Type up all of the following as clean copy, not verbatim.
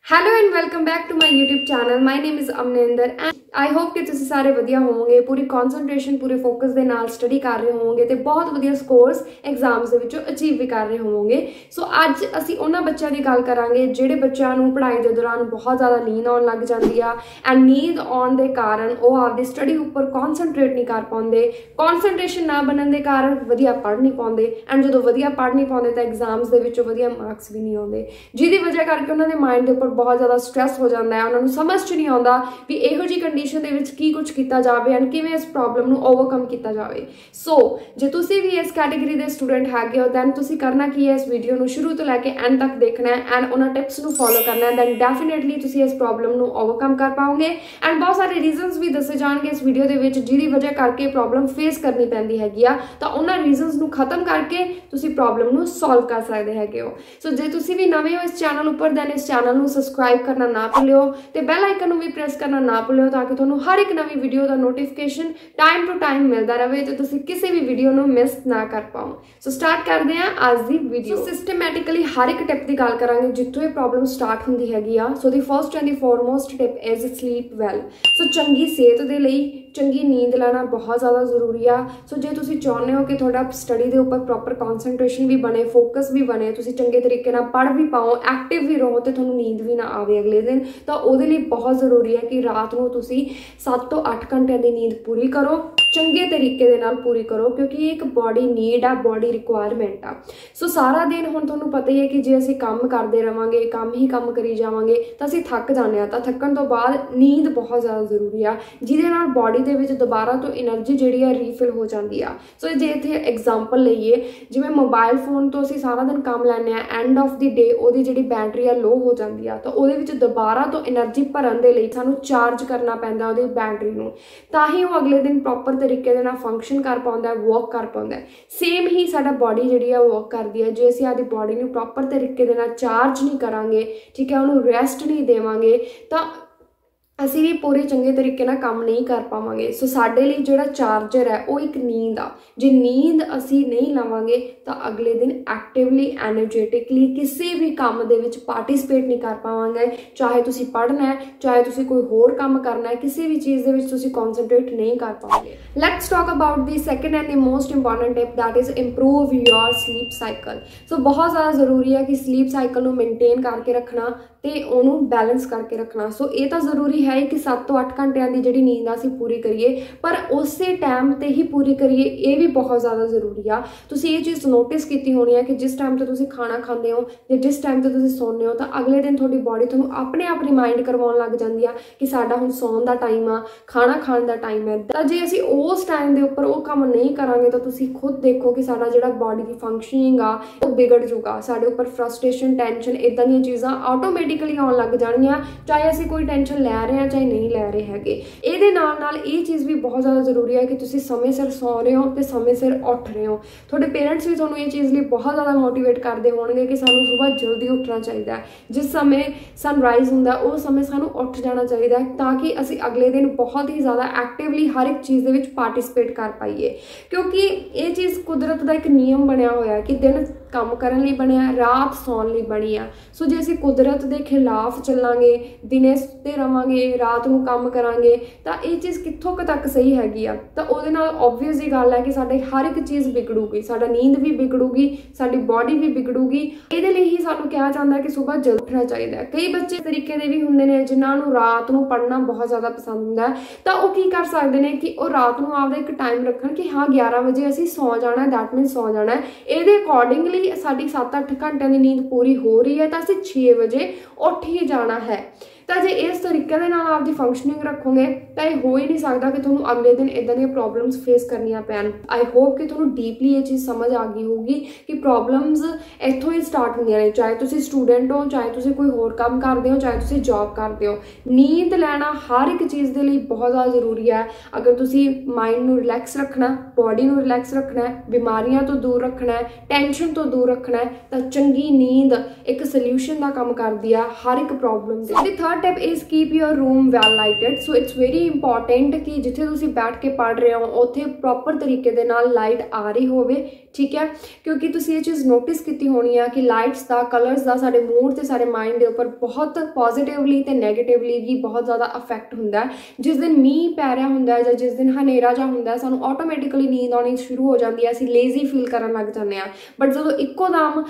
Hello and welcome back to my YouTube channel. My name is Amaninder and I hope कि तुसीं सारे वधिया होवोगे, पूरी कॉन्सनट्रेशन पूरे फोकस के नाल स्टडी कर रहे होवोगे ते बहुत वधिया स्कोर्स एग्जाम्स दे विचों अचीव भी कर रहे होवोगे। सो अज असीं उन्हां बच्चों की गल करांगे जिहड़े बच्चों नूं पढ़ाई के दौरान बहुत ज़्यादा नींद आउण लग जाती है एंड नींद आउण के कारण वो आपदी स्टडी उपर कॉन्सनट्रेट नहीं कर पाउंदे, कॉन्सनट्रेशन ना बनने के कारण वधिया पढ़ नहीं पाउंदे एंड जो वधिया पढ़ नहीं पाउंदे तो एग्जाम्स दे विचों वधिया मार्क्स भी नहीं आउंदे, जिहदी वजह करके उन्हां दे माइंड के उपर बहुत ज़्यादा स्ट्रैस हो जाता है। उन्होंने समझ च नहीं आता भी इहो जी कंडीशन दे विच की कुछ किया जाए एंड किवें इस प्रॉब्लम नूं ओवरकम किया जाए। सो जे तुसीं भी इस कैटेगरी के स्टूडेंट हैगे हो दैन तुसीं करना की है, इस वीडियो नूं शुरू तो लैके एंड तक देखना है एंड उन्हां टिप्स नूं फॉलो करना है, दैन डेफिनेटली तुसीं इस प्रॉब्लम नूं ओवरकम कर पाओगे एंड बहुत सारे रीजनस भी दसे जाएंगे इस वीडियो के विच जिहदी वजह करके प्रॉब्लम फेस करनी पैंदी हैगी आ, तो उन्हां रीजनस नूं खत्म करके तुसीं प्रॉब्लम नूं सॉल्व कर सकते हैगे हो। सो जे तुसीं भी नवे हो इस चैनल उपर दैन इस चैनल नूं सबसक्राइब करना ना भुल्लिओ ते बैल आइकन भी प्रेस करना ना भुल्लिओ ताकि तुहानूं हर एक नवी वीडियो का नोटिफिकेशन टाइम टू टाइम मिलता रहे तो तुसीं किसी भी वीडियो नूं मिस ना कर पाओ। सो स्टार्ट करते हैं आज की वीडियो। सिस्टमैटिकली हर एक टिप की गल करांगे जित्थों ये प्रॉब्लम स्टार्ट होंदी हैगी आ। So the first and the foremost tip is sleep well. So चंगी सेहत दे लई चंगी नींद लेना बहुत ज़्यादा जरूरी आ। सो जे तुसीं चाहुंदे हो कि तुहाडा स्टडी के उपर प्रॉपर कॉन्सनट्रेशन भी बने, फोकस भी बने, तुसीं चंगे तरीके नाल पढ़ भी पाओ, एक्टिव भी रहो तो तुहानूं नींद भी ना आवे अगले दिन, तो उहदे लई बहुत जरूरी है कि रात को तुसीं 7 तो 8 घंटे की नींद पूरी करो, चंगे तरीके दे नाल पूरी करो क्योंकि एक बॉडी नीड आ, बॉडी रिक्वायरमेंट आ। सो सारा दिन हुण तुहानूं पता ही है कि जे असीं काम करते रहांगे, काम ही काम करी जावांगे तो असीं थक जाने आ, तो थकण तो बाद नींद बहुत ज़्यादा जरूरी आ जिहदे नाल बॉडी दे विच दोबारा तो एनर्जी जिहड़ी आ रीफिल हो जाती आ। सो जे इत्थे एग्जाम्पल लईए जिवें मोबाइल फोन तो असीं सारा दिन काम लैंदे आ, एंड ऑफ द डे उहदी जिहड़ी बैटरी आ लो हो जाती आ, तो उहदे विच दोबारा तो एनर्जी भरन दे लई सानूं चार्ज करना पैंदा उहदी बैटरी नूं, तां ही वो अगले दिन प्रॉपर तरीके दे नाल फंक्शन कर पाउंदा है, वर्क कर पाउंदा है। सेम ही साडा बॉडी जिहड़ी आ वर्क करदी है, जे असीं आदी बॉडी नूं प्रॉपर तरीके दे नाल चार्ज नहीं करांगे, ठीक है, उहनूं रेस्ट नहीं देवांगे तां असीं भी पूरे चंगे तरीके नाल काम नहीं कर पावांगे। सो साडे लई जिहड़ा चार्जर है वो एक नींद आ, जे नींद असीं नहीं लवांगे तो अगले दिन एक्टिवली एनर्जेटिकली किसी भी काम दे विच पार्टिसिपेट नहीं कर पावांगे, चाहे तुसीं पढ़ना है, चाहे तुसीं कोई होर काम करना है, किसी भी चीज़ दे विच तुसीं कॉन्सनट्रेट नहीं कर पाओगे। Let's talk about the second and the most important tip that is improve your sleep cycle. So बहुत ज़्यादा जरूरी है कि स्लीप साइकिल नूं मेनटेन करके रखना ते उहनूं बैलेंस करके रखना। सो ये तो जरूरी है कि 7 तो 8 घंटिया की जिहड़ी नींद असीं पूरी करिए, पर उस टाइम ते ही पूरी करिए, ये भी बहुत ज़्यादा जरूरी आ। तुसीं ये चीज़ नोटिस की होनी है कि जिस टाइम तो तुसीं खाना खाते हो या जिस टाइम तो तुसीं सोने हो तो अगले दिन थोड़ी बॉडी तुहानूं अपने आप रिमाइंड करवाउण लग जाती है कि साडा हुण सौण दा टाइम आ, खाना खाण दा टाइम है। तो जे असीं उस टाइम के उपर वो काम नहीं करांगे तो तुसीं खुद देखो कि साडा जिहड़ा बॉडी की फंक्शनिंग आ वो बिगड़ जूगा, साडे उपर फ्रस्ट्रेशन, टेंशन इदां दीयां चीज़ां ऑटोमेटिकली आउण लग जाणगीआं, चाहे असीं कोई टेंशन लै रहे हैं चाहे नहीं लै रहे हैगे। इहदे नाल नाल ये चीज़ भी बहुत ज़्यादा जरूरी है कि तुसीं समय सिर सौ रहे हो तो समय सिर उठ रहे हो। थोड़े पेरेंट्स भी तुहानूं ये चीज़ लिए बहुत ज़्यादा मोटिवेट करते होणगे कि सानूं सुबह जल्दी उठना चाहिए, जिस समय सनराइज हुंदा उस समय सानूं उठ जाना चाहिए ताकि असीं अगले दिन बहुत ही ज़्यादा एक्टिवली हर एक चीज़ दे विच पार्टिसिपेट कर पाइए, क्योंकि ये चीज़ कुदरत का एक नियम बनया होया कि दिन काम करन लई बनिया, रात सौण लई बनी आ। सो जे असीं कुदरत के खिलाफ चलांगे, दिने सुते रहांगे, रात नूं काम करांगे तो ये चीज़ कित्थों तक सही हैगी आ, तो उहदे नाल ऑबवियस जी गल है कि साडी हर एक चीज़ बिगड़ूगी, साडा नींद भी बिगड़ूगी, साडी बॉडी भी बिगड़ूगी। इहदे लई ही सानूं कहा जाता है कि सुबह जल्दी उठना चाहिए। कई बच्चे तरीके दे भी हुंदे ने जिन्हां नूं रात नूं पढ़ना बहुत ज़्यादा पसंद हुंदा है, तो वो की कर सकते हैं कि वो रात नूं आपदा एक टाइम रखन कि हाँ 11 बजे असीं सौ जाना है, दैट मीन सौ जाना है, इहदे अकॉर्डिंगली साडी 7-8 घंटे की नींद पूरी हो रही है तो असीं 6 बजे उठ ही जाना है। तो जे इस तरीके दे नाल आपदी फंक्शनिंग रखोगे तो यह हो ही नहीं सकता कि तुहानूं अगले दिन इदां दी प्रॉब्लम्स फेस करनियां पैण। आई होप कि तुहानूं डीपली ये चीज़ समझ आ गई होगी कि प्रॉब्लम्स इत्थों ही स्टार्ट होंदियां ने, चाहे तुसीं स्टूडेंट हो, चाहे तुसीं कोई होर काम करदे हो, चाहे तुसीं जॉब करदे हो। नींद लैना हर एक चीज़ के लिए बहुत ज़्यादा जरूरी है। अगर तुसीं माइंड नूं रिलैक्स रखना, बॉडी नूं रिलैक्स रखना है, बीमारियां तो दूर रखना है, टेंशन तो दूर रखना है, तो चंगी नींद एक सल्यूशन का काम करती है हर एक प्रॉब्लम दे। Third tip is keep your room well lighted. So it's very important कि जिथे तुसीं बैठ के पढ़ रहे हो उत्थे प्रॉपर तरीके दे नाल लाइट आ रही होवे, ठीक है, क्योंकि तुसीं ये चीज़ नोटिस की होनी है कि लाइट्स का कलर्स का साडे मूड ते साडे माइंड के उपर बहुत पॉजिटिवली ते नैगेटिवली भी बहुत ज़्यादा अफैक्ट होंदा है। जिस दिन मीह पै रहा होंदा है, जिस दिन हनेरा जा होंदा है, सानूं ऑटोमैटिकली नींद आनी शुरू हो जाती है, असीं लेजी फील करन लग जाते हैं। बट जो इक्को दम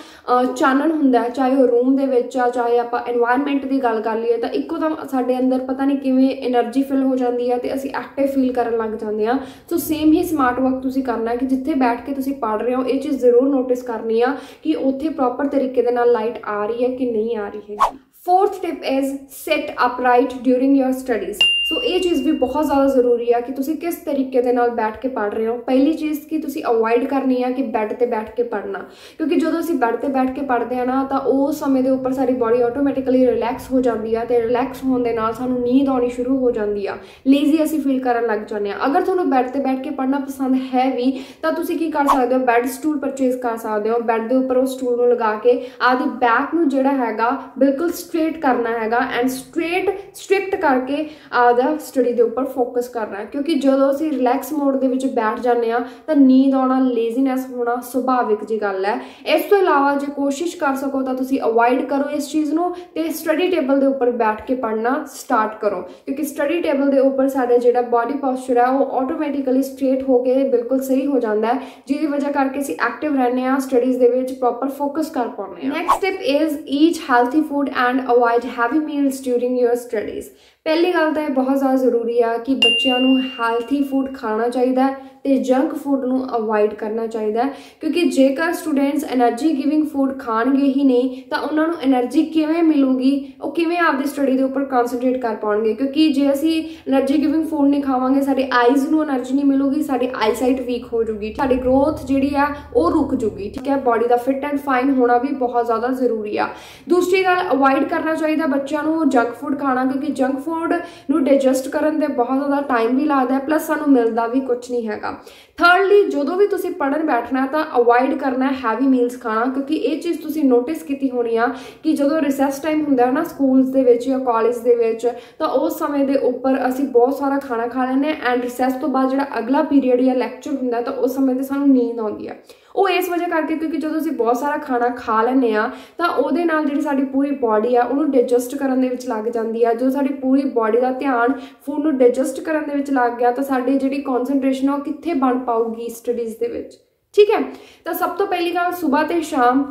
चानन होंदा है, चाहे वह रूम दे विच आ, चाहे आपां एनवायरनमेंट की गल कर लईए, तो इक्को दम साडे अंदर पता नहीं किवें एनर्जी फिल हो जाती है, तो असीं एक्टिव फील करन लग जाते हैं। सो सेम ही स्मार्ट वर्क तुसीं करना है कि जिथे बैठ के तुसीं पढ़ रहे हो, ये चीज़ जरूर नोटिस करनी है कि उत्थे प्रॉपर तरीके दे नाल लाइट आ रही है कि नहीं आ रही है। Fourth tip is sit upright during your studies. So ये चीज़ भी बहुत ज़्यादा जरूरी है कि तुसीं किस तरीके दे नाल बैठ के पढ़ रहे हो। पहली चीज़ कि तुसीं अवॉइड करनी है कि बैड ते बैठ के पढ़ना, क्योंकि जो असीं बैड ते बैठ के पढ़ते हैं ना, तो उस समय के उपर साडी बॉडी ऑटोमैटिकली रिलैक्स हो जाती है, तो रिलैक्स होने दे नाल सानूं नींद आनी शुरू हो जाती है, लेजी असीं फील करन लग जाते हैं। अगर तुहानूं बैड ते बैठ के पढ़ना पसंद है भी, तो तुसीं की कर सकते हो, बैड स्टूल परचेज कर सकते हो। बैड के उपर उस स्टूल नूं लगा के आदि बैक नूं जिहड़ा हैगा बिल्कुल स्ट्रेट करना हैगा एंड स्ट्रिक्ट करके आदा स्टडी के उपर फोकस करना है, क्योंकि जो असीं रिलैक्स मोड के विच बैठ जाते हैं तो नींद आना, लेजीनेस होना सुभाविक जी गल है। इस तो इलावा जो कोशिश कर सको तो तुसीं अवॉइड करो इस चीज़ नूं ते स्टडी टेबल के उपर बैठ के पढ़ना स्टार्ट करो, क्योंकि स्टडी टेबल के उपर साडा जिहड़ा बॉडी पोस्चर है वो ऑटोमैटिकली स्ट्रेट होकर बिल्कुल सही हो जाता है, जिसकी वजह करके असीं एक्टिव रहने हैं, स्टडीज़ दे विच प्रॉपर फोकस कर पाउने हैं। Next tip is eat healthy food and avoid heavy meals during your studies. पहली गल तो बहुत ज़्यादा जरूरी है कि बच्चों को हैल्थी फूड खाना चाहिए तो जंक फूड नूं अवॉइड करना चाहिए, क्योंकि जेकर स्टूडेंट्स एनर्जी गिविंग फूड खाणगे ही नहीं तो उन्होंने एनर्जी किवें मिलूगी, वो किवें आपकी स्टडी के उपर कॉन्सनट्रेट कर पाएंगे। क्योंकि जे असी एनर्जी गिविंग फूड नहीं खावांगे, साडी आईज़ नूं एनर्जी नहीं मिलूगी, साडी आईसाइट वीक हो जूगी, साडी ग्रोथ जिहड़ी है वो रुक जूगी। ठीक है, बॉडी का फिट एंड फाइन होना भी बहुत ज़्यादा जरूरी है। दूसरी गल, अवॉइड करना चाहिए बच्चों को जंक फूड खाना, क्योंकि जंक फूड नूं डाइजेस्ट करन दे बहुत ज़्यादा टाइम भी लगता है, प्लस सानूं मिलता भी कुछ नहीं हैगा। थर्डली, जो भी तुसीं पढ़न बैठना तो अवॉइड करना है हैवी मील्स खाना, क्योंकि ये चीज़ तुसीं नोटिस की होनी आ कि जो रिसैस टाइम होंदा है ना स्कूल्स दे विच या कॉलेज दे विच, तो उस समय के उपर असीं बहुत सारा खाना खा लैंदे एंड रिसैस तो बाद जिहड़ा अगला पीरियड या लैक्चर होंदा तो उस समय ते सानूं नींद आउंदी है। वो इस वजह करके क्योंकि जो असीं बहुत सारा खाना खा लैंदे आ तो उहदे नाल जिहड़ी साडी पूरी बॉडी आ उहनूं डाइजेस्ट करन दे विच लग जांदी है। जो साडी पूरी बॉडी का ध्यान फूड नूं डाइजेस्ट करन दे विच लग गया तो साडी जिहड़ी कॉन्सनट्रेशन वो कित्थे बन पाऊगी स्टडीज़ दे विच। ठीक है, तो सब तो पहली गल सुबह ते शाम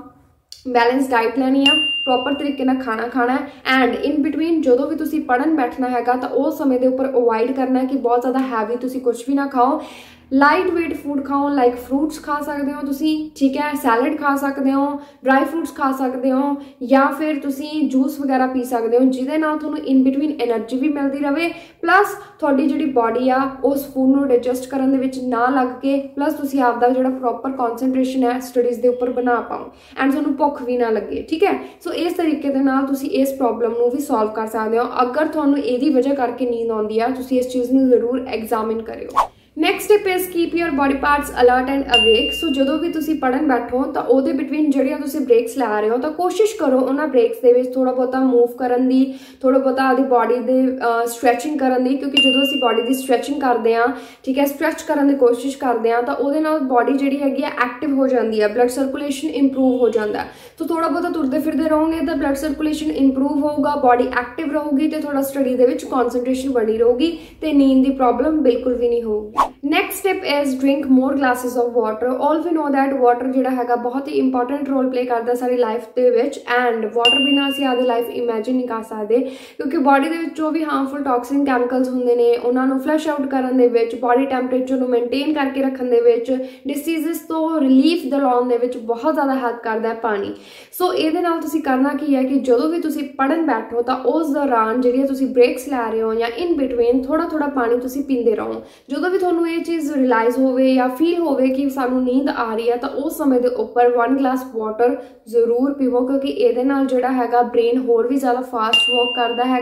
बैलेंस डाइट लैनी है, प्रॉपर तरीके नाल खाना खाना है एंड इन बिटवीन जो भी तुसीं पढ़न बैठना हैगा तो उस समय के उपर अवॉइड करना है कि बहुत ज़्यादा हैवी तुसीं कुछ भी ना खाओ। लाइट वेट फूड खाओ, लाइक फ्रूट्स खा सकते हो तुसी, ठीक है, सैलड खा सकते हो, ड्राई फ्रूट्स खा सकते हो, या फिर तुसी जूस वगैरह पी सकते हो, जिहदे नाल तुहानूं इन बिटवीन एनर्जी भी मिलती रहे, प्लस तुहाडी जिहड़ी बॉडी आ उस फूड नूं डाइजेस्ट करन दे विच ना लग के, प्लस तुसी आपदा जिहड़ा प्रॉपर कॉन्सनट्रेशन है स्टडीज़ दे उपर बना पाओ एंड तुहानूं भुख भी ना लगे। ठीक है, सो इस तरीके दे नाल तुसी इस प्रॉब्लम नूं भी सॉल्व कर सकते हो। अगर तुहानूं इहदी वजह करके नींद आउंदी आ, तुसी इस चीज़ नूं जरूर एग्जामिन करियो। Next tip is keep your body parts alert and awake. So जो भी तुसी पढ़न बैठो तो वो बिटवीन जड़ियाँ तुसी ब्रेक्स लै रहे हो तो कोशिश करो उन्होंने ब्रेक्स के थोड़ा बहुता मूव करन दी, थोड़ा बहुता आदि बॉडी के स्ट्रैचिंग करन दी, क्योंकि जो असी बॉडी की स्ट्रैचिंग करते हैं, ठीक है, स्ट्रैच करन की कोशिश करते हैं तो वो बॉडी जी हैगी एक्टिव हो जाती है, ब्लड सर्कुलेशन इंप्रूव हो जाता है। तो थोड़ा बहुता तुरते फिरते रहोगे तो ब्लड सर्कुलेशन इंप्रूव होगा, बॉडी एक्टिव रहूगी तो थोड़ा स्टडी के कॉन्सनट्रेशन बनी रहूगी तो नींद की प्रॉब्लम बिल्कुल भी नहीं होगी। Next step is drink more glasses of water. All we know that water जिहड़ा हैगा बहुत ही इंपॉर्टेंट रोल प्ले करता सारी लाइफ दे विच एंड वाटर बिना असीं आदी लाइफ इमेजिन नहीं कर सकते, क्योंकि बॉडी दे विच जो भी हार्मफुल टॉक्सिन कैमिकल्स होंदे ने उन्हां नूं फ्लश आउट करन दे विच, बॉडी टैंपरेचर नूं मेनटेन करके रखन दे विच, डिसीजेस तो रिलीफ दिलाउण दे विच बहुत ज़्यादा हेल्प करता है पानी। सो इहदे नाल तुसीं करना की है कि जो भी तुसीं पढ़न बैठो तो उस दौरान जिहड़ियां तुसीं ब्रेक्स लै रहे हो या इन बिटवीन थोड़ा थोड़ा पानी तुसीं पींदे रहो। जो भी तुहानूं ये चीज़ रियलाइज होवे या फील होवे कि सानू नींद आ रही है तो उस समय के उपर 1 ग्लास वाटर जरूर पीवो, क्योंकि ये जोड़ा है ब्रेन होर भी ज़्यादा फास्ट वर्क करता है,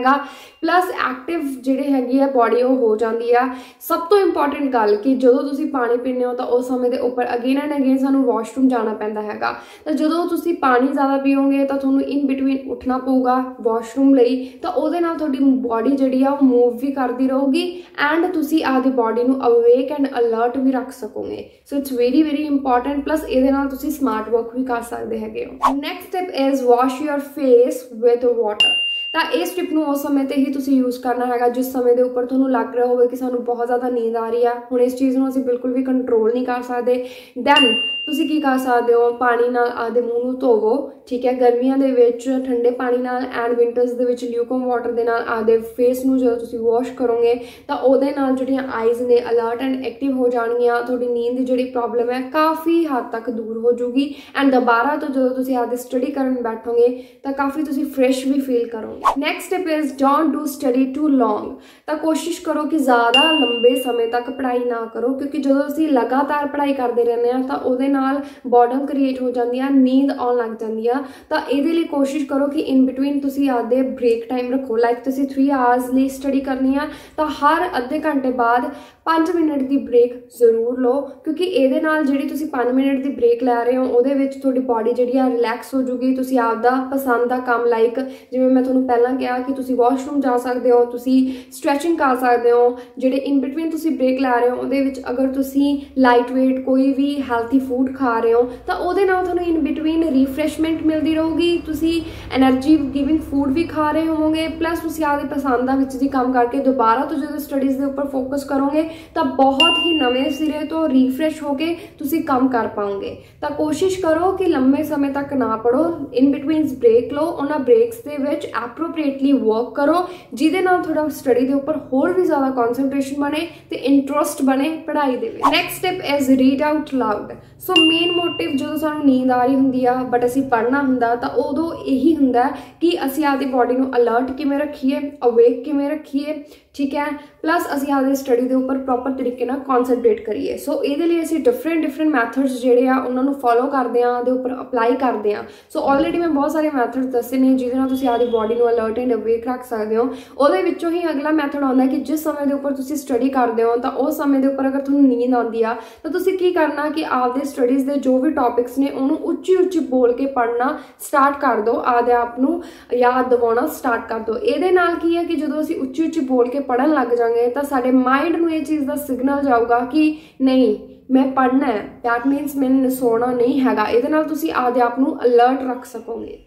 प्लस एक्टिव जिहड़ी हैगी है बॉडी वो हो जाती है। सब तो इंपॉर्टेंट गल कि जो तुसीं पानी पीने हो तो उस समय के उपर अगेन एंड अगेन सानू वॉशरूम जाना पैंदा हैगा, तो जो तुसीं पानी ज़्यादा पीओगे तो तुहानू इन बिटवीन उठना पऊगा वॉशरूम लई, तो उहदे नाल तुहाडी बॉडी जिहड़ी आ मूव भी करती रहूगी एंड तुसीं आपदी बॉडी नू अवेक ਅਵੇਕ ਐਂਡ ਅਲਰਟ ਵੀ ਰੱਖ ਸਕੋਗੇ। So it's very important. Plus ਇਹਦੇ ਨਾਲ ਤੁਸੀਂ ਸਮਾਰਟ ਵਰਕ ਵੀ ਕਰ ਸਕਦੇ ਹੈਗੇ ਹੋ। Next step is wash your face with water. ਤਾਂ ਇਸ ਟਿਪ ਨੂੰ ਉਸ ਸਮੇਂ ਤੇ ਹੀ ਤੁਸੀਂ ਯੂਜ਼ ਕਰਨਾ ਹੈਗਾ ਜਿਸ ਸਮੇਂ ਦੇ ਉੱਪਰ ਤੁਹਾਨੂੰ ਲੱਗ ਰਿਹਾ ਹੋਵੇ ਕਿ ਸਾਨੂੰ ਬਹੁਤ ਜ਼ਿਆਦਾ ਨੀਂਦ ਆ ਰਹੀ ਆ। ਹੁਣ ਇਸ ਚੀਜ਼ ਨੂੰ ਅਸੀਂ ਬਿਲਕੁਲ ਵੀ ਕੰਟਰੋਲ ਨਹੀਂ ਕਰ ਸਕਦੇ। ਦੈਨ ਤੁਸੀਂ ਕੀ ਕਰ ਸਕਦੇ ਹੋ, ਪਾਣੀ ਨਾਲ ਆਪਦੇ ਮੂੰਹ ਨੂੰ ਧੋਵੋ, ਠੀਕ ਹੈ। ਗਰਮੀਆਂ ਦੇ ਵਿੱਚ ਠੰਡੇ ਪਾਣੀ ਨਾਲ ਐਂਡ ਵਿੰਟਰਸ ਦੇ ਵਿੱਚ ਲਿਊਕਮ ਵਾਟਰ ਦੇ ਨਾਲ ਆਪਦੇ ਫੇਸ ਨੂੰ ਜਦੋਂ ਤੁਸੀਂ ਵਾਸ਼ ਕਰੋਗੇ ਤਾਂ ਉਹਦੇ ਨਾਲ ਜਿਹੜੀਆਂ ਆਈਜ਼ ਨੇ ਅਲਰਟ ਐਂਡ ਐਕਟਿਵ ਹੋ ਜਾਣਗੀਆਂ। ਤੁਹਾਡੀ ਨੀਂਦ ਦੀ ਜਿਹੜੀ ਪ੍ਰੋਬਲਮ ਹੈ ਕਾਫੀ ਹੱਦ ਤੱਕ ਦੂਰ ਹੋ ਜੂਗੀ ਐਂਡ ਦੁਬਾਰਾ ਤੋਂ ਜਦੋਂ ਤੁਸੀਂ ਆਪਦੀ ਸਟੱਡੀ ਕਰਨ ਬੈਠੋਗੇ ਤਾਂ ਕਾਫੀ ਤੁਸੀਂ ਫਰੈਸ਼ ਵੀ ਫੀਲ ਕਰੋਗੇ। Next step is don't do study too long. ਤਾਂ ਕੋਸ਼ਿਸ਼ ਕਰੋ ਕਿ ਜ਼ਿਆਦਾ ਲੰਬੇ ਸਮੇਂ ਤੱਕ ਪੜ੍ਹਾਈ ਨਾ ਕਰੋ, ਕਿਉਂਕਿ ਜਦੋਂ ਅਸੀਂ ਲਗਾਤਾਰ ਪੜ੍ਹਾਈ ਕਰਦੇ ਰਹਿੰਦੇ ਹਾਂ ਤਾਂ ਉਹਦੇ ਨਾਲ ਬੋਰਡਮ ਕ੍ਰੀਏਟ ਹੋ ਜਾਂਦੀ ਆ, ਨੀਂਦ ਆਉਣ ਲੱਗ ਜਾਂਦੀ ਆ। ਤਾਂ ਇਹਦੇ ਲਈ ਕੋਸ਼ਿਸ਼ ਕਰੋ ਕਿ ਇਨ ਬਿਟਵੀਨ ਤੁਸੀਂ ਆਪਦੇ ਬ੍ਰੇਕ ਟਾਈਮ ਰੱਖੋ। ਲਾਈਕ ਤੁਸੀਂ 3 ਆਵਰਸ ਲਈ ਸਟੱਡੀ ਕਰਨੀ ਆ ਤਾਂ ਹਰ ਅੱਧੇ ਘੰਟੇ ਬਾਅਦ 5 ਮਿੰਟ ਦੀ ਬ੍ਰੇਕ ਜ਼ਰੂਰ ਲਓ, ਕਿਉਂਕਿ ਇਹਦੇ ਨਾਲ ਜਿਹੜੀ ਤੁਸੀਂ 5 ਮਿੰਟ ਦੀ ਬ੍ਰੇਕ ਲੈ ਰਹੇ ਹੋ ਉਹਦੇ ਵਿੱਚ ਤੁਹਾਡੀ ਬਾਡੀ ਜਿਹੜੀ ਆ ਰਿਲੈਕਸ ਹੋ ਜੂਗੀ। ਤੁਸੀਂ ਆਪਦਾ ਪਸੰਦ ਦਾ ਕੰਮ ਲਾਈਕ ਜਿਵੇਂ ਮੈਂ ਤੁਹਾਨੂੰ ਪਹਿਲਾਂ ਕਿਹਾ ਕਿ ਤੁਸੀਂ ਵਾਸ਼ਰੂਮ ਜਾ ਸਕਦੇ ਹੋ, ਤੁਸੀਂ ਸਟ੍ਰੈਚਿੰਗ ਕਰ ਸਕਦੇ ਹੋ। ਜਿਹੜੇ ਇਨ ਬਿਟਵੀਨ ਤੁਸੀਂ ਬ੍ਰੇਕ ਲੈ ਰਹੇ ਹੋ ਉਹਦੇ ਵਿੱਚ ਅਗਰ ਤੁਸੀਂ ਲਾਈਟ ਵੇਟ ਕੋਈ ਵੀ ਹੈਲਥੀ ਫੂਡ ਖਾ ਰਹੇ ਹੋ ਤਾਂ ਉਹਦੇ ਨਾਲ ਤੁਹਾਨੂੰ ਇਨ ਬਿਟਵੀਨ ਰੀਫਰੈਸ਼ਮੈਂਟ ਮਿਲਦੀ ਰਹੂਗੀ। ਤੁਸੀਂ ਐਨਰਜੀ ਗਿਵਿੰਗ ਫੂਡ ਵੀ ਖਾ ਰਹੇ ਹੋਵੋਗੇ, ਪਲੱਸ ਤੁਸੀਂ ਆਪਦੇ ਪਸੰਦਾਂ ਵਿੱਚ ਦੀ ਕੰਮ ਕਰਕੇ ਦੁਬਾਰਾ ਤੋਂ ਜਦੋਂ ਸਟੱਡੀਜ਼ ਦੇ ਉੱਪਰ ਫੋਕਸ ਕਰੋਗੇ ਤਾਂ ਬਹੁਤ ਹੀ ਨਵੇਂ ਸਿਰੇ ਤੋਂ ਰੀਫਰੈਸ਼ ਹੋ ਕੇ ਤੁਸੀਂ ਕੰਮ ਕਰ ਪਾਓਗੇ। ਤਾਂ ਕੋਸ਼ਿਸ਼ ਕਰੋ ਕਿ ਲੰਮੇ ਸਮੇਂ ਤੱਕ ਨਾ ਪੜੋ, ਇਨ ਬਿਟਵੀਨਸ ਬ੍ਰੇਕ ਲਓ। ਉਹਨਾਂ ਬ੍ਰੇਕਸ ਦੇ ਵਿੱਚ ਐਪਰੋਪ੍ਰੀਏਟਲੀ ਵਰਕ ਕਰੋ ਜਿਹਦੇ ਨਾਲ ਤੁਹਾਡਾ ਸਟੱਡੀ ਦੇ ਉੱਪਰ ਹੋਰ ਵੀ ਜ਼ਿਆਦਾ ਕਨਸੈਂਟਰੇਸ਼ਨ ਬਣੇ ਤੇ ਇੰਟਰਸਟ ਬਣੇ ਪੜ੍ਹਾਈ ਦੇ ਵਿੱਚ। Next step is read out loud. So main motive ਜਦੋਂ ਸਾਨੂੰ ਨੀਂਦ ਆ ਰਹੀ ਹੁੰਦੀ ਆ ਬਟ ਅਸੀਂ ਪੜ੍ਹਨਾ ਹੁੰਦਾ ਤਾਂ ਉਦੋਂ ਇਹੀ ਹੁੰਦਾ ਕਿ ਅਸੀਂ ਆਪਦੀ ਬਾਡੀ ਨੂੰ ਅਲਰਟ ਕਿਵੇਂ ਰੱਖੀਏ, ਅਵੇਕ ਕਿਵੇਂ ਰੱਖੀਏ, ਠੀਕ ਹੈ। ਪਲੱਸ ਅਸੀਂ ਆਪਦੀ ਸਟੱਡੀ ਦੇ ਉੱਪਰ ਪ੍ਰੋਪਰ ਤਰੀਕੇ ਨਾਲ ਕਨਸੈਂਟਰੇਟ ਕਰੀਏ। ਸੋ ਇਹਦੇ ਲਈ ਅਸੀਂ ਡਿਫਰੈਂਟ ਮੈਥਡਸ ਜਿਹੜੇ ਆ ਉਹਨਾਂ ਨੂੰ ਫੋਲੋ ਕਰਦੇ ਹਾਂ, ਉਹਦੇ ਉੱਪਰ ਅਪਲਾਈ ਕਰਦੇ ਹਾਂ। ਸੋ ਆਲਰੇਡੀ ਮੈਂ ਬਹੁਤ ਸਾਰੇ ਮੈਥਡਸ ਦੱਸੇ ਨੇ ਜਿਹਦੇ ਨਾਲ ਤੁਸੀਂ ਆਪਦੀ ਬਾਡੀ ਨੂੰ ਅਲਰਟ ਐਂਡ ਅਵੇਕ ਰੱਖ ਸਕਦੇ ਹੋ। ਉਹਦੇ ਵਿੱਚੋਂ ਹੀ ਅਗਲਾ ਮੈਥਡ ਆਉਂਦਾ ਕਿ ਜਿਸ ਸਮੇਂ ਦੇ ਉੱਪਰ ਤੁਸੀਂ ਸਟੱਡੀ ਕਰਦੇ ਹੋ ਤਾਂ ਉਸ ਸਮੇਂ ਦੇ ਉੱਪਰ ਅਗਰ ਤੁਹਾਨੂੰ ਨੀਂਦ ਆਉਂਦੀ ਆ ਤਾਂ ਤੁਸੀਂ ਕੀ ਕਰਨਾ ਕਿ ਆਪਦੇ ਸਟੱਡੀਜ਼ ਦੇ ਜੋ ਵੀ ਟੌਪਿਕਸ ਨੇ ਉਹਨੂੰ ਉੱਚੀ ਬੋਲ ਕੇ ਪੜ੍ਹਨਾ ਸਟਾਰਟ ਕਰ ਦਿਓ, ਆਪਦੇ ਆਪ ਨੂੰ ਯਾਦ ਦਿਵਾਉਣਾ ਸਟਾਰਟ ਕਰ ਦਿਓ। ਇਹਦੇ ਨਾਲ ਕੀ ਹੈ ਕਿ ਜਦੋਂ ਅਸੀਂ ਉੱਚੀ ਬੋਲ ਕੇ ਪੜ੍ਹਨ ਲੱਗ ਜਾਂਗੇ ਤਾਂ ਸਾਡੇ ਮਾਈਂਡ ਨੂੰ ਇਹ ਚੀਜ਼ ਦਾ ਸਿਗਨਲ ਜਾਊਗਾ ਕਿ ਨਹੀਂ ਮੈਂ ਪੜ੍ਹਨਾ ਹੈ, ਦੈਟ ਮੀਨਸ ਮੈਨੂੰ ਸੋਣਾ ਨਹੀਂ ਹੈਗਾ। ਇਹਦੇ ਨਾਲ ਤੁਸੀਂ ਆਪਦੇ ਆਪ ਨੂੰ ਅਲਰਟ ਰੱਖ ਸਕੋਗੇ।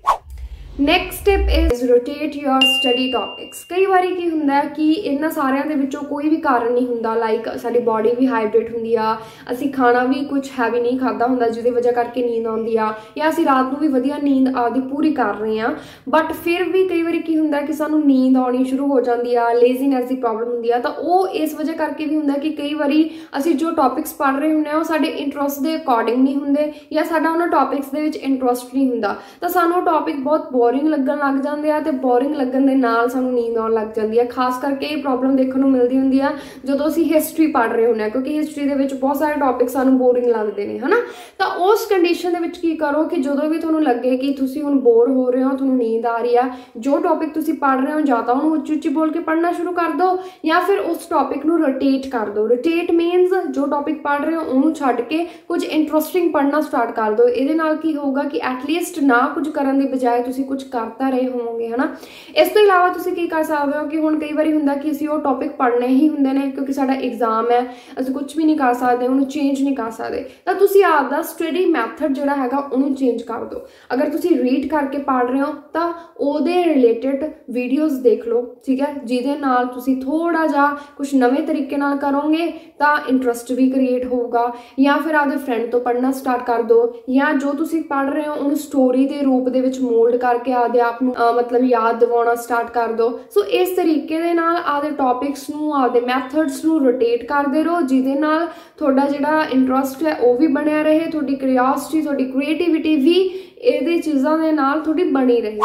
Next step is rotate your study topics. ਕਈ ਵਾਰੀ ਕੀ ਹੁੰਦਾ ਕਿ ਇਹਨਾਂ ਸਾਰਿਆਂ ਦੇ ਵਿੱਚੋਂ ਕੋਈ ਵੀ ਕਾਰਨ ਨਹੀਂ ਹੁੰਦਾ, ਲਾਈਕ ਸਾਡੀ ਬਾਡੀ ਵੀ ਹਾਈਡਰੇਟ ਹੁੰਦੀ ਆ, ਅਸੀਂ ਖਾਣਾ ਵੀ ਕੁਝ ਹੈਵੀ ਨਹੀਂ ਖਾਦਾ ਹੁੰਦਾ ਜਿਹਦੀ ਵਜ੍ਹਾ ਕਰਕੇ ਨੀਂਦ ਆਉਂਦੀ ਆ, ਜਾਂ ਅਸੀਂ ਰਾਤ ਨੂੰ ਵੀ ਵਧੀਆ ਨੀਂਦ ਆਪਦੀ ਪੂਰੀ ਕਰ ਰਹੇ ਹਾਂ ਬਟ ਫਿਰ ਵੀ ਕਈ ਵਾਰੀ ਕੀ ਹੁੰਦਾ ਕਿ ਸਾਨੂੰ ਨੀਂਦ ਆਉਣੀ ਸ਼ੁਰੂ ਹੋ ਜਾਂਦੀ ਆ, ਲੇਜ਼ੀਨੈਸ ਦੀ ਪ੍ਰੋਬਲਮ ਹੁੰਦੀ ਆ। ਤਾਂ ਉਹ ਇਸ ਵਜ੍ਹਾ ਕਰਕੇ ਵੀ ਹੁੰਦਾ ਕਿ ਕਈ ਵਾਰੀ ਅਸੀਂ ਜੋ ਟੌਪਿਕਸ ਪੜ੍ਹ ਰਹੇ ਹੁੰਦੇ ਆ ਉਹ ਸਾਡੇ ਇੰਟਰਸਟ ਦੇ ਅਕੋਰਡਿੰਗ ਨਹੀਂ ਹੁੰਦੇ ਜਾਂ ਸਾਡਾ ਉਹਨਾਂ ਟੌਪਿਕਸ ਦੇ ਵਿੱਚ ਇੰਟਰਸਟ ਨਹੀਂ ਹੁੰਦਾ ਤਾਂ ਸਾਨੂੰ ਟੌਪਿਕ ਬਹੁਤ ਬੋਰਿੰਗ ਲੱਗਣ ਲੱਗ ਜਾਂਦੇ ਆ ਤੇ ਬੋਰਿੰਗ ਲੱਗਣ ਦੇ ਨਾਲ ਸਾਨੂੰ ਨੀਂਦ ਆਉਣ ਲੱਗ ਜਾਂਦੀ ਆ। ਖਾਸ ਕਰਕੇ ਇਹ ਪ੍ਰੋਬਲਮ ਦੇਖਣ ਨੂੰ ਮਿਲਦੀ ਹੁੰਦੀ ਆ ਜਦੋਂ ਅਸੀਂ ਹਿਸਟਰੀ ਪੜ੍ਹ ਰਹੇ ਹੁੰਦੇ ਆ, ਕਿਉਂਕਿ ਹਿਸਟਰੀ ਦੇ ਵਿੱਚ ਬਹੁਤ ਸਾਰੇ ਟੌਪਿਕ ਸਾਨੂੰ ਬੋਰਿੰਗ ਲੱਗਦੇ ਨੇ, ਹਨਾ। ਤਾਂ ਉਸ ਕੰਡੀਸ਼ਨ ਦੇ ਵਿੱਚ ਕੀ ਕਰੋ ਕਿ ਜਦੋਂ ਵੀ ਤੁਹਾਨੂੰ ਲੱਗੇ ਕਿ ਤੁਸੀਂ ਹੁਣ ਬੋਰ ਹੋ ਰਹੇ ਹੋ, ਤੁਹਾਨੂੰ ਨੀਂਦ ਆ ਰਹੀ ਆ, ਜੋ ਟੌਪਿਕ ਤੁਸੀਂ ਪੜ੍ਹ ਰਹੇ ਹੋ ਜਾਂ ਤਾਂ ਉਹਨੂੰ ਉੱਚੀ ਬੋਲ ਕੇ ਪੜ੍ਹਨਾ ਸ਼ੁਰੂ ਕਰ ਦਿਓ ਜਾਂ ਫਿਰ ਉਸ ਟੌਪਿਕ ਨੂੰ ਰੋਟੇਟ ਕਰ ਦਿਓ। ਰੋਟੇਟ ਮੀਨਸ ਜੋ ਟੌਪਿਕ ਪੜ੍ਹ ਰਹੇ ਹੋ ਉਹਨੂੰ ਛੱਡ ਕੇ ਕੁਝ ਇੰਟਰਸਟਿੰਗ ਪੜ੍ਹਨਾ ਸਟਾਰਟ ਕਰ ਦਿਓ। ਇਹਦੇ ਨਾਲ ਕੀ ਹੋਊਗਾ ਕਿ ਐਟਲੀਸਟ ਨਾ ਕੁਝ ਕਰਨ ਦੀ ਬਜਾਏ ਤੁਸੀਂ ਕੁਝ ਕਰਤਾ ਰਹੇ ਹੋਵੋਗੇ, ਹਨਾ। ਇਸ ਤੋਂ ਇਲਾਵਾ ਤੁਸੀਂ ਕੀ ਕਰ ਸਕਦੇ ਹੋ ਕਿ ਹੁਣ ਕਈ ਵਾਰੀ ਹੁੰਦਾ ਕਿ ਅਸੀਂ ਉਹ ਟੌਪਿਕ ਪੜ੍ਹਨੇ ਹੀ ਹੁੰਦੇ ਨੇ ਕਿਉਂਕਿ ਸਾਡਾ ਐਗਜ਼ਾਮ ਹੈ, ਅਸੀਂ ਕੁਝ ਵੀ ਨਹੀਂ ਕਰ ਸਕਦੇ, ਉਹਨੂੰ ਚੇਂਜ ਨਹੀਂ ਕਰ ਸਕਦੇ, ਤਾਂ ਤੁਸੀਂ ਆਪਦਾ ਸਟੱਡੀ ਮੈਥਡ ਜਿਹੜਾ ਹੈਗਾ ਉਹਨੂੰ ਚੇਂਜ ਕਰ ਦਿਓ। ਅਗਰ ਤੁਸੀਂ ਰੀਡ ਕਰਕੇ ਪੜ੍ਹ ਰਹੇ ਹੋ ਤਾਂ ਉਹਦੇ ਰਿਲੇਟਡ ਵੀਡੀਓਜ਼ ਦੇਖ ਲਓ, ਠੀਕ ਹੈ, ਜਿਹਦੇ ਨਾਲ ਤੁਸੀਂ ਥੋੜਾ ਜਿਹਾ ਕੁਝ ਨਵੇਂ ਤਰੀਕੇ ਨਾਲ ਕਰੋਗੇ ਤਾਂ ਇੰਟਰਸਟ ਵੀ ਕ੍ਰੀਏਟ ਹੋਊਗਾ। ਜਾਂ ਫਿਰ ਆਪਦੇ ਫਰੈਂਡ ਤੋਂ ਪੜ੍ਹਨਾ ਸਟਾਰਟ ਕਰ ਦਿਓ ਜਾਂ ਜੋ ਤੁਸੀਂ ਪੜ੍ਹ ਰਹੇ ਹੋ ਉਹਨੂੰ ਸਟੋਰੀ ਦੇ ਰੂਪ ਦੇ ਵਿੱਚ ਮੋਲਡ ਕਰਕੇ ਆਪਦੇ ਆਪ ਨੂੰ ਮਤਲਬ ਯਾਦ ਦਿਵਾਉਣਾ ਸਟਾਰਟ ਕਰ ਦਿਓ। ਸੋ ਇਸ ਤਰੀਕੇ ਦੇ ਨਾਲ ਆਪਦੇ ਟੌਪਿਕਸ ਨੂੰ, ਆਪਦੇ ਮੈਥਡਸ ਨੂੰ ਰੋਟੇਟ ਕਰਦੇ ਰਹੋ ਜਿਹਦੇ ਨਾਲ ਤੁਹਾਡਾ ਜਿਹੜਾ ਇੰਟਰਸਟ ਹੈ ਉਹ ਵੀ ਬਣਿਆ ਰਹੇ, ਤੁਹਾਡੀ ਕਿਉਰਿਓਸਿਟੀ, ਤੁਹਾਡੀ ਕ੍ਰੀਏਟੀਵਿਟੀ ਵੀ ਇਹਦੇ ਚੀਜ਼ਾਂ ਦੇ ਨਾਲ ਤੁਹਾਡੀ ਬਣੀ ਰਹੇ।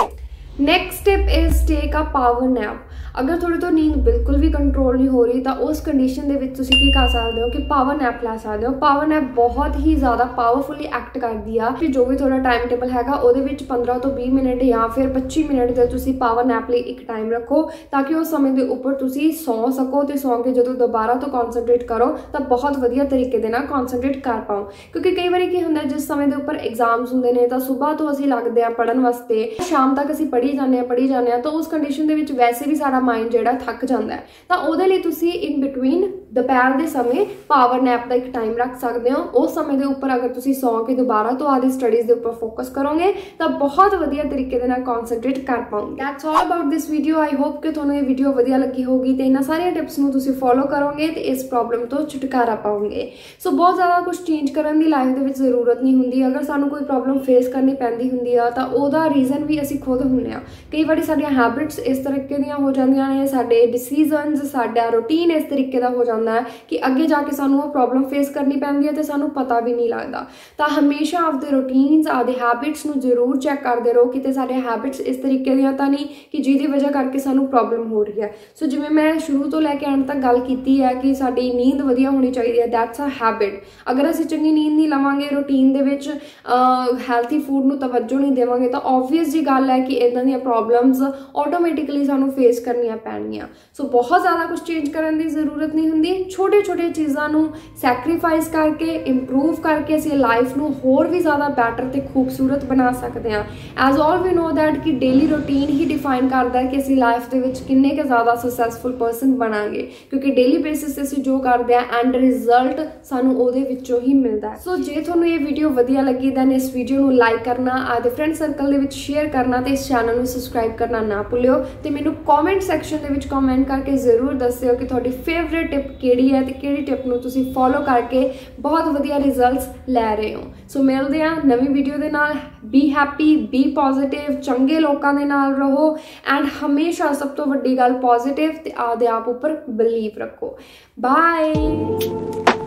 Next step is take a power nap. ਅਗਰ ਤੁਹਾਡੇ ਤੋਂ ਨੀਂਦ ਬਿਲਕੁਲ ਵੀ ਕੰਟਰੋਲ ਨਹੀਂ ਹੋ ਰਹੀ ਤਾਂ ਉਸ ਕੰਡੀਸ਼ਨ ਦੇ ਵਿੱਚ ਤੁਸੀਂ ਕੀ ਕਰ ਸਕਦੇ ਹੋ ਕਿ ਪਾਵਰ ਨੈਪ ਲੈ ਸਕਦੇ ਹੋ। ਪਾਵਰ ਨੈਪ ਬਹੁਤ ਹੀ ਜ਼ਿਆਦਾ ਪਾਵਰਫੁਲੀ ਐਕਟ ਕਰਦੀ ਆ ਕਿ ਜੋ ਵੀ ਤੁਹਾਡਾ ਟਾਈਮ ਟੇਬਲ ਹੈਗਾ ਉਹਦੇ ਵਿੱਚ 15 ਤੋਂ 20 ਮਿੰਟ ਜਾਂ ਫਿਰ 25 ਮਿੰਟ ਦੇ ਤੁਸੀਂ ਪਾਵਰ ਨੈਪ ਲਈ ਇੱਕ ਟਾਈਮ ਰੱਖੋ ਤਾਂ ਕਿ ਉਸ ਸਮੇਂ ਦੇ ਉੱਪਰ ਤੁਸੀਂ ਸੌਂ ਸਕੋ ਤੇ ਸੌਂ ਕੇ ਜਦੋਂ ਦੁਬਾਰਾ ਤੋਂ ਕਨਸੈਂਟਰੇਟ ਕਰੋ ਤਾਂ ਬਹੁਤ ਵਧੀਆ ਤਰੀਕੇ ਦੇ ਨਾਲ ਕਨਸੈਂਟਰੇਟ ਕਰ ਪਾਓ। ਕਿਉਂਕਿ ਕਈ ਵਾਰੀ ਕੀ ਹੁੰਦਾ ਜਿਸ ਸਮੇਂ ਦੇ ਉੱਪਰ ਐਗਜ਼ਾਮਸ ਹੁੰਦੇ ਨੇ ਤਾਂ ਸਵੇਰ ਤੋਂ ਅਸੀਂ ਲੱਗਦੇ ਆ ਪੜ੍ਹਨ ਵਾਸਤੇ, ਸ਼ਾਮ ਤੱਕ ਅਸੀਂ ਪੜ੍ਹੀ ਜਾਂਦੇ ਆ ਤਾਂ ਉਸ ਕੰਡੀਸ਼ਨ ਦੇ ਵਿੱਚ ਵੈਸੇ ਵੀ ਸਾਡਾ ਮਾਈਂਡ ਜਿਹੜਾ ਥੱਕ ਜਾਂਦਾ ਹੈ, ਤਾਂ ਉਹਦੇ ਲਈ ਤੁਸੀਂ ਇਨ ਬਿਟਵੀਨ ਦੁਪਹਿਰ ਦੇ ਸਮੇਂ ਪਾਵਰ ਨੈਪ ਦਾ ਇੱਕ ਟਾਈਮ ਰੱਖ ਸਕਦੇ ਹੋ। ਉਸ ਸਮੇਂ ਦੇ ਉੱਪਰ ਅਗਰ ਤੁਸੀਂ ਸੌਂ ਕੇ ਦੁਬਾਰਾ ਤੋਂ ਆਪਦੀ ਸਟੱਡੀਜ਼ ਦੇ ਉੱਪਰ ਫੋਕਸ ਕਰੋਗੇ ਤਾਂ ਬਹੁਤ ਵਧੀਆ ਤਰੀਕੇ ਦੇ ਨਾਲ ਕਨਸੈਂਟਰੇਟ ਕਰ ਪਾਓਗੇ। That's all about this video. I hope ਕਿ ਤੁਹਾਨੂੰ ਇਹ ਵੀਡੀਓ ਵਧੀਆ ਲੱਗੀ ਹੋਊਗੀ ਤੇ ਇਹਨਾਂ ਸਾਰੀਆਂ ਟਿਪਸ ਨੂੰ ਤੁਸੀਂ ਫੋਲੋ ਕਰੋਗੇ ਤੇ ਇਸ ਪ੍ਰੋਬਲਮ ਤੋਂ ਛੁਟਕਾਰਾ ਪਾਓਗੇ। ਸੋ ਬਹੁਤ ਜ਼ਿਆਦਾ ਕੁਝ ਚੇਂਜ ਕਰਨ ਦੀ ਲਾਈਫ ਦੇ ਵਿੱਚ ਜ਼ਰੂਰਤ ਨਹੀਂ ਹੁੰਦੀ। ਅਗਰ ਸਾਨੂੰ ਕੋਈ ਪ੍ਰੋਬਲਮ ਫੇਸ ਕਰਨੀ ਪੈਂਦੀ ਹੁੰਦੀ ਆ ਤਾਂ ਉਹਦਾ ਰੀਜ਼ਨ ਵੀ ਅਸੀਂ ਖੁਦ ਹੁੰਦੇ ਹਾਂ। ਕਈ ਵਾਰੀ ਸਾਡੀਆਂ ਹੈਬਿਟਸ ਇਸ ਤਰੀਕੇ ਦੀਆਂ ਹੋ ਜਾਂਦੀਆਂ ਨੇ, ਸਾਡੇ ਡਿਸੀਜ਼ਨਸ, ਸਾਡਾ ਰੂਟੀਨ ਇਸ ਤਰੀਕੇ ਦਾ ਹੋ ਜਾਂਦਾ ਹੈ ਕਿ ਅੱਗੇ ਜਾ ਕੇ ਸਾਨੂੰ ਉਹ ਪ੍ਰੋਬਲਮ ਫੇਸ ਕਰਨੀ ਪੈਂਦੀ ਹੈ ਤੇ ਸਾਨੂੰ ਪਤਾ ਵੀ ਨਹੀਂ ਲੱਗਦਾ। ਤਾਂ ਹਮੇਸ਼ਾ ਆਪਦੇ ਰੂਟੀਨਸ, ਆਪਦੇ ਹੈਬਿਟਸ ਨੂੰ ਜ਼ਰੂਰ ਚੈੱਕ ਕਰਦੇ ਰਹੋ ਕਿਤੇ ਸਾਡੇ ਹੈਬਿਟਸ ਇਸ ਤਰੀਕੇ ਦੀਆਂ ਤਾਂ ਨਹੀਂ ਕਿ ਜਿਹਦੀ ਵਜ੍ਹਾ ਕਰਕੇ ਸਾਨੂੰ ਪ੍ਰੋਬਲਮ ਹੋ ਰਹੀ ਹੈ। ਸੋ ਜਿਵੇਂ ਮੈਂ ਸ਼ੁਰੂ ਤੋਂ ਲੈ ਕੇ ਅੰਤ ਤੱਕ ਗੱਲ ਕੀਤੀ ਹੈ ਕਿ ਸਾਡੀ ਨੀਂਦ ਵਧੀਆ ਹੋਣੀ ਚਾਹੀਦੀ ਹੈ, ਦੈਟਸ ਅ ਹੈਬਿਟ। ਅਗਰ ਅਸੀਂ ਚੰਗੀ ਨੀਂਦ ਨਹੀਂ ਲਵਾਂਗੇ, ਰੂਟੀਨ ਦੇ ਵਿੱਚ ਹੈਲਥੀ ਫੂਡ ਨੂੰ ਤਵੱਜੋ ਨਹੀਂ ਦੇਵਾਂਗੇ ਤਾਂ ਓਬਵੀਅਸ ਜੀ ਗੱਲ ਹੈ ਕਿ ਇੱਦਾਂ ਦੀਆਂ ਪ੍ਰੋਬਲਮਸ ਆਟੋਮੈਟਿਕਲੀ ਸਾਨੂੰ ਫੇਸ ਕਰਨੀਆਂ ਪੈਣਗੀਆਂ। ਸੋ ਬਹੁਤ ਜ਼ਿਆਦਾ ਕੁਝ ਚੇਂਜ ਕਰਨ ਦੀ ਜ਼ਰੂਰਤ ਨਹੀਂ ਹੁੰਦੀ। ਛੋਟੇ-ਛੋਟੇ ਚੀਜ਼ਾਂ ਨੂੰ ਸੈਕਰੀਫਾਈਸ ਕਰਕੇ, ਇੰਪਰੂਵ ਕਰਕੇ ਅਸੀਂ ਲਾਈਫ ਨੂੰ ਹੋਰ ਵੀ ਜ਼ਿਆਦਾ ਬੈਟਰ ਤੇ ਖੂਬਸੂਰਤ ਬਣਾ ਸਕਦੇ ਹਾਂ। As all we know that ਕਿ ਡੇਲੀ ਰੂਟੀਨ ਹੀ ਡਿਫਾਈਨ ਕਰਦਾ ਹੈ ਕਿ ਅਸੀਂ ਲਾਈਫ ਦੇ ਵਿੱਚ ਕਿੰਨੇ ਕੁ ਜ਼ਿਆਦਾ ਸਕਸੈਸਫੁਲ ਪਰਸਨ ਬਣਾਂਗੇ, ਕਿਉਂਕਿ ਡੇਲੀ ਬੇਸਿਸ ਤੇ ਅਸੀਂ ਜੋ ਕਰਦੇ ਹਾਂ ਐਂਡ ਰਿਜ਼ਲਟ ਸਾਨੂੰ ਉਹਦੇ ਵਿੱਚੋਂ ਹੀ ਮਿਲਦਾ ਹੈ। ਸੋ ਜੇ ਤੁਹਾਨੂੰ ਇਹ ਵੀਡੀਓ ਵਧੀਆ ਲੱਗੀ ਦੈਨ ਇਸ ਵੀਡੀਓ ਨੂੰ ਲਾਈਕ ਕਰਨਾ, ਆਪਦੇ ਫਰੈਂਡ ਸਰਕਲ ਦੇ ਵਿੱਚ ਸ਼ੇਅਰ ਕਰਨਾ ਤੇ ਇਸ ਚੈਨਲ ਨੂੰ ਸਬਸਕ੍ਰਾਈਬ ਕਰਨਾ ਨਾ ਭੁੱਲਿਓ। ਤੇ ਮੈਨੂੰ ਕਮੈਂਟ ਸੈਕਸ਼ਨ ਦੇ ਵਿੱਚ ਕਮੈਂਟ ਕਰਕੇ ਜ਼ਰੂਰ ਦੱਸਿਓ ਕਿ ਤੁਹਾਡੀ ਫੇਵਰੇਟ ਟਿਪ ਕਿਹੜੀ ਹੈ ਤੇ ਕਿਹੜੀ ਟਿਪ ਨੂੰ ਤੁਸੀਂ ਫੋਲੋ ਕਰਕੇ ਬਹੁਤ ਵਧੀਆ ਰਿਜ਼ਲਟਸ ਲੈ ਰਹੇ ਹੋ। ਸੋ ਮਿਲਦੇ ਹਾਂ ਨਵੀਂ ਵੀਡੀਓ ਦੇ ਨਾਲ। ਬੀ ਹੈਪੀ, ਬੀ ਪੋਜ਼ਿਟਿਵ, ਚੰਗੇ ਲੋਕਾਂ ਦੇ ਨਾਲ ਰਹੋ ਐਂਡ ਹਮੇਸ਼ਾ ਸਭ ਤੋਂ ਵੱਡੀ ਗੱਲ ਪੋਜ਼ਿਟਿਵ ਤੇ ਆਪਦੇ ਆਪ ਉੱਪਰ ਬਿਲੀਵ ਰੱਖੋ। ਬਾਏ।